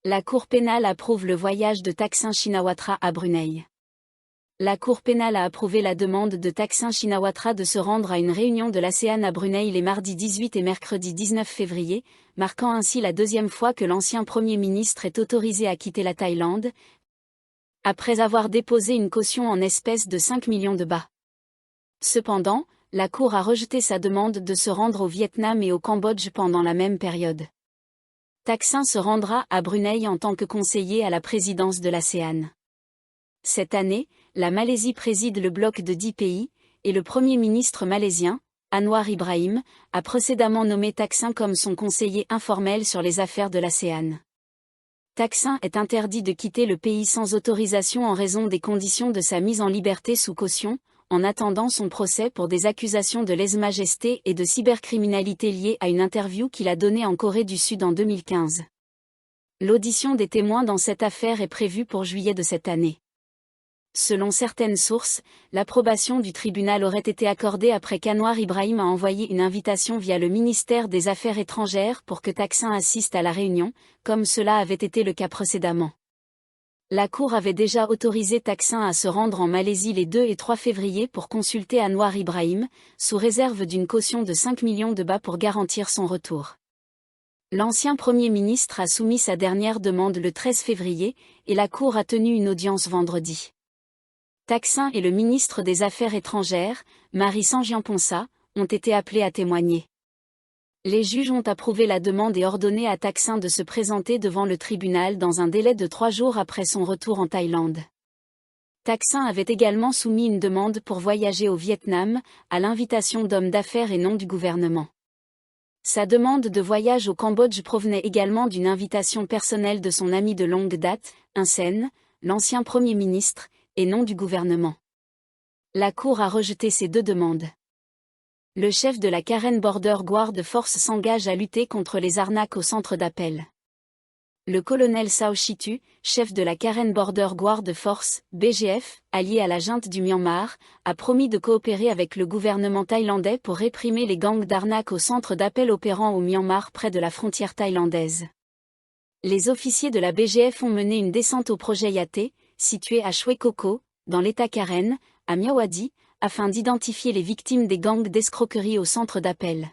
La Cour pénale approuve le voyage de Thaksin Shinawatra à Brunei. La Cour pénale a approuvé la demande de Thaksin Shinawatra de se rendre à une réunion de l'ASEAN à Brunei les mardis 18 et mercredi 19 février, marquant ainsi la deuxième fois que l'ancien Premier ministre est autorisé à quitter la Thaïlande, après avoir déposé une caution en espèces de 5 millions de baht. Cependant, la Cour a rejeté sa demande de se rendre au Vietnam et au Cambodge pendant la même période. Thaksin se rendra à Brunei en tant que conseiller à la présidence de l'ASEAN. Cette année, la Malaisie préside le bloc de 10 pays, et le Premier ministre malaisien, Anwar Ibrahim, a précédemment nommé Thaksin comme son conseiller informel sur les affaires de l'ASEAN. Thaksin est interdit de quitter le pays sans autorisation en raison des conditions de sa mise en liberté sous caution, en attendant son procès pour des accusations de lèse-majesté et de cybercriminalité liées à une interview qu'il a donnée en Corée du Sud en 2015. L'audition des témoins dans cette affaire est prévue pour juillet de cette année. Selon certaines sources, l'approbation du tribunal aurait été accordée après qu'Anwar Ibrahim a envoyé une invitation via le ministère des Affaires étrangères pour que Thaksin assiste à la réunion, comme cela avait été le cas précédemment. La Cour avait déjà autorisé Thaksin à se rendre en Malaisie les 2 et 3 février pour consulter Anwar Ibrahim, sous réserve d'une caution de 5 millions de bahts pour garantir son retour. L'ancien Premier ministre a soumis sa dernière demande le 13 février, et la Cour a tenu une audience vendredi. Thaksin et le ministre des Affaires étrangères, Marie Sangiampongsa, ont été appelés à témoigner. Les juges ont approuvé la demande et ordonné à Thaksin de se présenter devant le tribunal dans un délai de 3 jours après son retour en Thaïlande. Thaksin avait également soumis une demande pour voyager au Vietnam, à l'invitation d'hommes d'affaires et non du gouvernement. Sa demande de voyage au Cambodge provenait également d'une invitation personnelle de son ami de longue date, Hun Sen, l'ancien Premier ministre, et non du gouvernement. La Cour a rejeté ces 2 demandes. Le chef de la Karen Border Guard Force s'engage à lutter contre les arnaques au centre d'appel. Le colonel Sao Chitu, chef de la Karen Border Guard Force, BGF, allié à la junte du Myanmar, a promis de coopérer avec le gouvernement thaïlandais pour réprimer les gangs d'arnaques au centre d'appel opérant au Myanmar près de la frontière thaïlandaise. Les officiers de la BGF ont mené une descente au projet Yaté, situé à Shwe Koko, dans l'état Karen, à Myawaddy, afin d'identifier les victimes des gangs d'escroquerie au centre d'appel.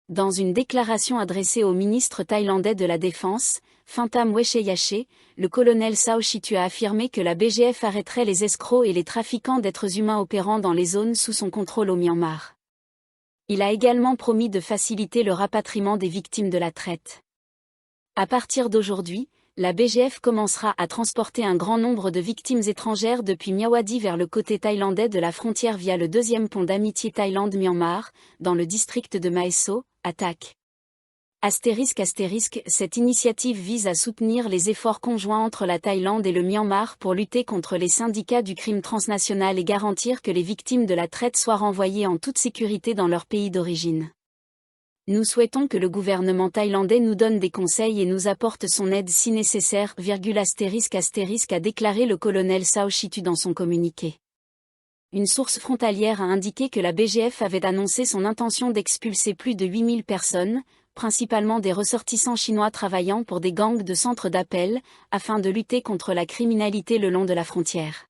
Dans une déclaration adressée au ministre thaïlandais de la Défense, Phantam Wechayachai, le colonel Sao Chitu a affirmé que la BGF arrêterait les escrocs et les trafiquants d'êtres humains opérant dans les zones sous son contrôle au Myanmar. Il a également promis de faciliter le rapatriement des victimes de la traite. À partir d'aujourd'hui, la BGF commencera à transporter un grand nombre de victimes étrangères depuis Myawaddy vers le côté thaïlandais de la frontière via le 2e pont d'amitié Thaïlande-Myanmar, dans le district de Mae So, à Tak. ***, cette initiative vise à soutenir les efforts conjoints entre la Thaïlande et le Myanmar pour lutter contre les syndicats du crime transnational et garantir que les victimes de la traite soient renvoyées en toute sécurité dans leur pays d'origine. Nous souhaitons que le gouvernement thaïlandais nous donne des conseils et nous apporte son aide si nécessaire, ***, a déclaré le colonel Sao Chitu dans son communiqué. Une source frontalière a indiqué que la BGF avait annoncé son intention d'expulser plus de 8000 personnes, principalement des ressortissants chinois travaillant pour des gangs de centres d'appel, afin de lutter contre la criminalité le long de la frontière.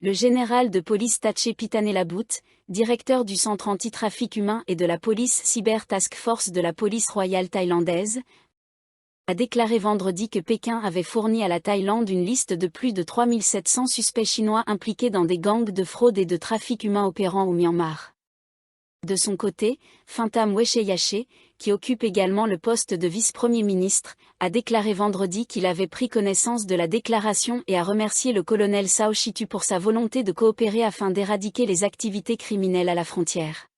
Le général de police Taché Pitanelabut, directeur du centre anti-trafic humain et de la police Cyber Task Force de la police royale thaïlandaise, a déclaré vendredi que Pékin avait fourni à la Thaïlande une liste de plus de 3700 suspects chinois impliqués dans des gangs de fraude et de trafic humain opérant au Myanmar. De son côté, Phantam Wechayachai, qui occupe également le poste de vice-premier ministre, a déclaré vendredi qu'il avait pris connaissance de la déclaration et a remercié le colonel Sao Chitu pour sa volonté de coopérer afin d'éradiquer les activités criminelles à la frontière.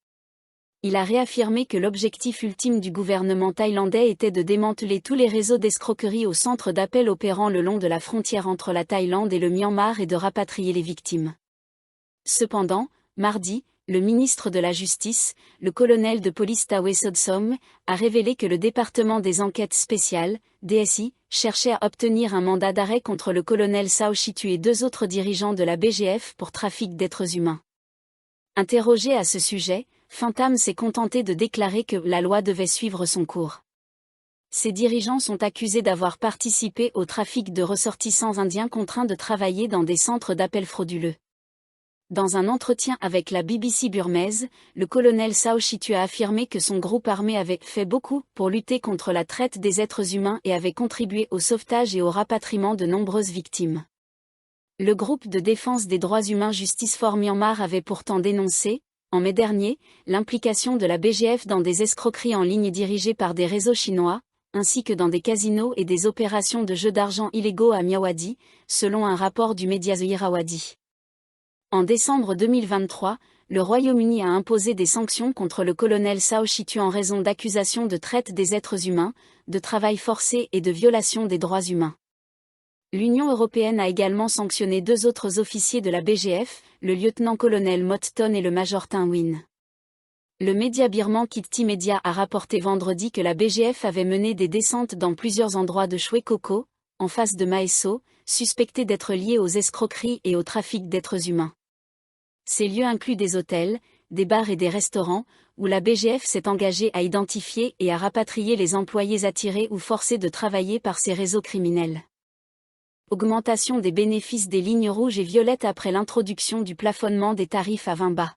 Il a réaffirmé que l'objectif ultime du gouvernement thaïlandais était de démanteler tous les réseaux d'escroquerie au centre d'appel opérant le long de la frontière entre la Thaïlande et le Myanmar et de rapatrier les victimes. Cependant, mardi, le ministre de la Justice, le colonel de police Tawe Sodsom, a révélé que le département des enquêtes spéciales, DSI, cherchait à obtenir un mandat d'arrêt contre le colonel Sao Chitu et 2 autres dirigeants de la BGF pour trafic d'êtres humains. Interrogé à ce sujet, Phantam s'est contenté de déclarer que la loi devait suivre son cours. Ces dirigeants sont accusés d'avoir participé au trafic de ressortissants indiens contraints de travailler dans des centres d'appel frauduleux. Dans un entretien avec la BBC burmaise, le colonel Sao Chitu a affirmé que son groupe armé avait fait beaucoup pour lutter contre la traite des êtres humains et avait contribué au sauvetage et au rapatriement de nombreuses victimes. Le groupe de défense des droits humains Justice for Myanmar avait pourtant dénoncé, en mai dernier, l'implication de la BGF dans des escroqueries en ligne dirigées par des réseaux chinois, ainsi que dans des casinos et des opérations de jeux d'argent illégaux à Myawaddy, selon un rapport du média The Irrawaddy. En décembre 2023, le Royaume-Uni a imposé des sanctions contre le colonel Sao Chitu en raison d'accusations de traite des êtres humains, de travail forcé et de violation des droits humains. L'Union européenne a également sanctionné 2 autres officiers de la BGF, le lieutenant-colonel Motton et le major Tin Win. Le média birman Kirti Media a rapporté vendredi que la BGF avait mené des descentes dans plusieurs endroits de Chwe Koko, en face de Maeso, suspectés d'être liés aux escroqueries et au trafic d'êtres humains. Ces lieux incluent des hôtels, des bars et des restaurants, où la BGF s'est engagée à identifier et à rapatrier les employés attirés ou forcés de travailler par ces réseaux criminels. Augmentation des bénéfices des lignes rouges et violettes après l'introduction du plafonnement des tarifs à 20 bahts.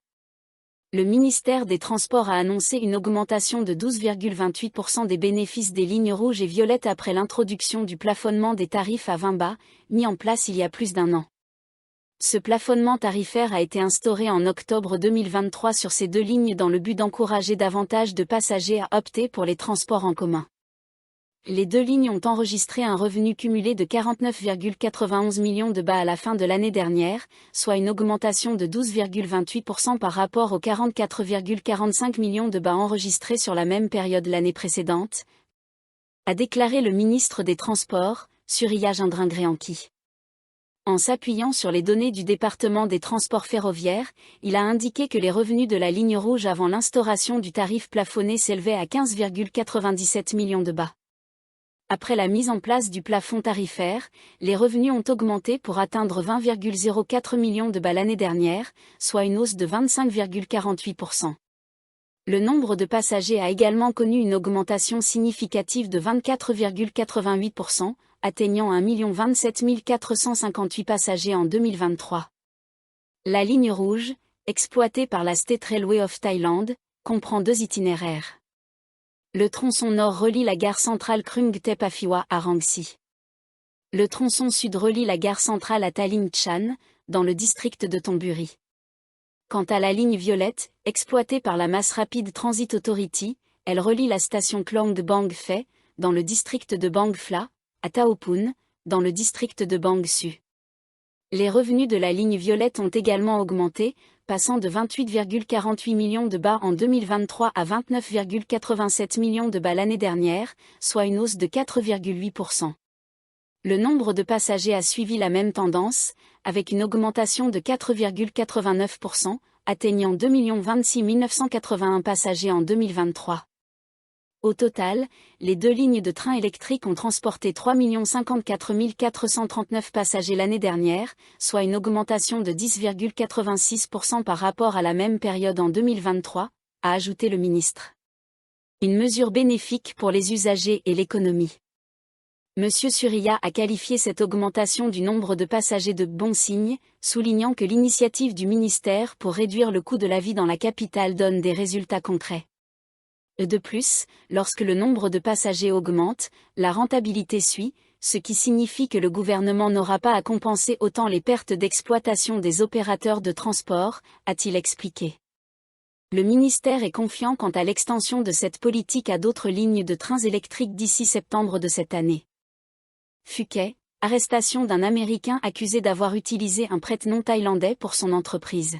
Le ministère des Transports a annoncé une augmentation de 12,28% des bénéfices des lignes rouges et violettes après l'introduction du plafonnement des tarifs à 20 bahts, mis en place il y a plus d'1 an. Ce plafonnement tarifaire a été instauré en octobre 2023 sur ces 2 lignes dans le but d'encourager davantage de passagers à opter pour les transports en commun. Les 2 lignes ont enregistré un revenu cumulé de 49,91 millions de bahts à la fin de l'année dernière, soit une augmentation de 12,28% par rapport aux 44,45 millions de bahts enregistrés sur la même période l'année précédente, a déclaré le ministre des Transports, Surya Jindringreanki. En s'appuyant sur les données du département des transports ferroviaires, il a indiqué que les revenus de la ligne rouge avant l'instauration du tarif plafonné s'élevaient à 15,97 millions de bahts. Après la mise en place du plafond tarifaire, les revenus ont augmenté pour atteindre 20,04 millions de bahts l'année dernière, soit une hausse de 25,48%. Le nombre de passagers a également connu une augmentation significative de 24,88%, atteignant 1 027 458 passagers en 2023. La ligne rouge, exploitée par la State Railway of Thailand, comprend 2 itinéraires. Le tronçon nord relie la gare centrale Krung Thep Afiwa à Rangsi. Le tronçon sud relie la gare centrale à Taling Chan, dans le district de Thonburi. Quant à la ligne violette, exploitée par la Mass Rapid Transit Authority, elle relie la station Klong Bang Phe, dans le district de Bang Phla, à Taopun, dans le district de Bang Su. Les revenus de la ligne violette ont également augmenté, passant de 28,48 millions de bahts en 2023 à 29,87 millions de bahts l'année dernière, soit une hausse de 4,8%. Le nombre de passagers a suivi la même tendance, avec une augmentation de 4,89%, atteignant 2 026 981 passagers en 2023. Au total, les 2 lignes de train électriques ont transporté 3 054 439 passagers l'année dernière, soit une augmentation de 10,86% par rapport à la même période en 2023, a ajouté le ministre. Une mesure bénéfique pour les usagers et l'économie. Monsieur Surya a qualifié cette augmentation du nombre de passagers de bon signe, soulignant que l'initiative du ministère pour réduire le coût de la vie dans la capitale donne des résultats concrets. De plus, lorsque le nombre de passagers augmente, la rentabilité suit, ce qui signifie que le gouvernement n'aura pas à compenser autant les pertes d'exploitation des opérateurs de transport, a-t-il expliqué. Le ministère est confiant quant à l'extension de cette politique à d'autres lignes de trains électriques d'ici septembre de cette année. Phuket, arrestation d'un Américain accusé d'avoir utilisé un prête non thaïlandais pour son entreprise.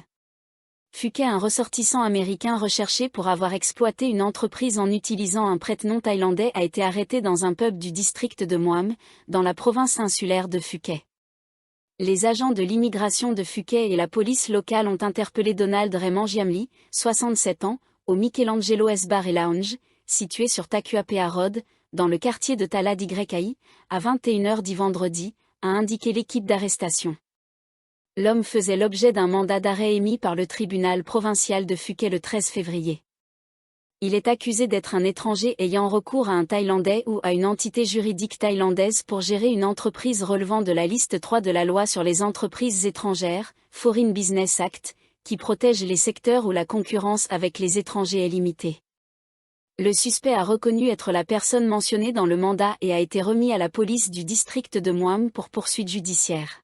Phuket, un ressortissant américain recherché pour avoir exploité une entreprise en utilisant un prête non thaïlandais, a été arrêté dans un pub du district de Muam, dans la province insulaire de Phuket. Les agents de l'immigration de Phuket et la police locale ont interpellé Donald Raymond Giamli, 67 ans, au Michelangelo S Bar et Lounge, situé sur Takuapea Road, dans le quartier de Talad YI, à 21h vendredi, a indiqué l'équipe d'arrestation. L'homme faisait l'objet d'un mandat d'arrêt émis par le tribunal provincial de Phuket le 13 février. Il est accusé d'être un étranger ayant recours à un Thaïlandais ou à une entité juridique thaïlandaise pour gérer une entreprise relevant de la liste 3 de la loi sur les entreprises étrangères, Foreign Business Act, qui protège les secteurs où la concurrence avec les étrangers est limitée. Le suspect a reconnu être la personne mentionnée dans le mandat et a été remis à la police du district de Muam pour poursuite judiciaire.